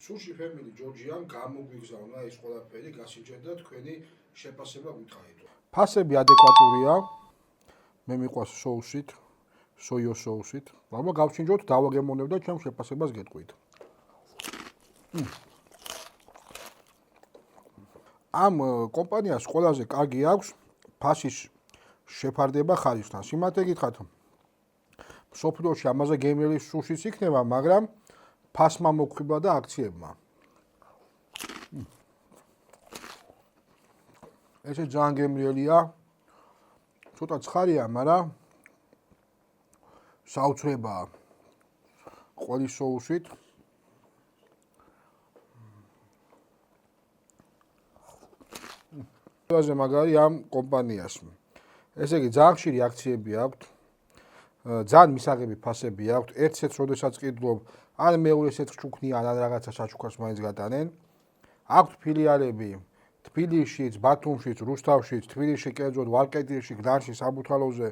Sushi Family Georgian გამოგვიგზავნა ეს ყველაფერი, გასიჯერდა თქვენი შეფასება გითხარით. ფასები ადეკვატურია. მე მიყვარს соусით, სოიო соусით. მაგრამ გავჩინჯოთ, დავაგემოვნებ და ჩემ შეფასებას გეტყვით. ამ კომპანიას ყველაზე კარგი აქვს ფასის შეფარდება ხარისხთან. სიმართლე გითხრათ, სოფლიოში ამაზე გემრიელი სუშიც იქნება, მაგრამ ფასმა მოგვხიბლა და აქციებმა. ესე ძალიან გემრიელია. ცოტა ცხარია, მაგრამ საოცრებაა. ყველის соусით. ყველაზე მაგარი ამ კომპანიას. ესე იგი, ძალიან ხშირი აქციები აქვთ. ძალიან მისაღები ფასები აქვთ. ერთ სეტს როდესაც ყიდულობ, ან მეორე სეტს ჩუქნიან, ან რაღაცა საჩუქრს მაინც გატანენ. აქვთ ფილიალები თბილისშიც, ბათუმშიც, რუსთავშიც, თბილისში, კერძოდ, ვარკეთილში, გდანში, საბურთალოზე,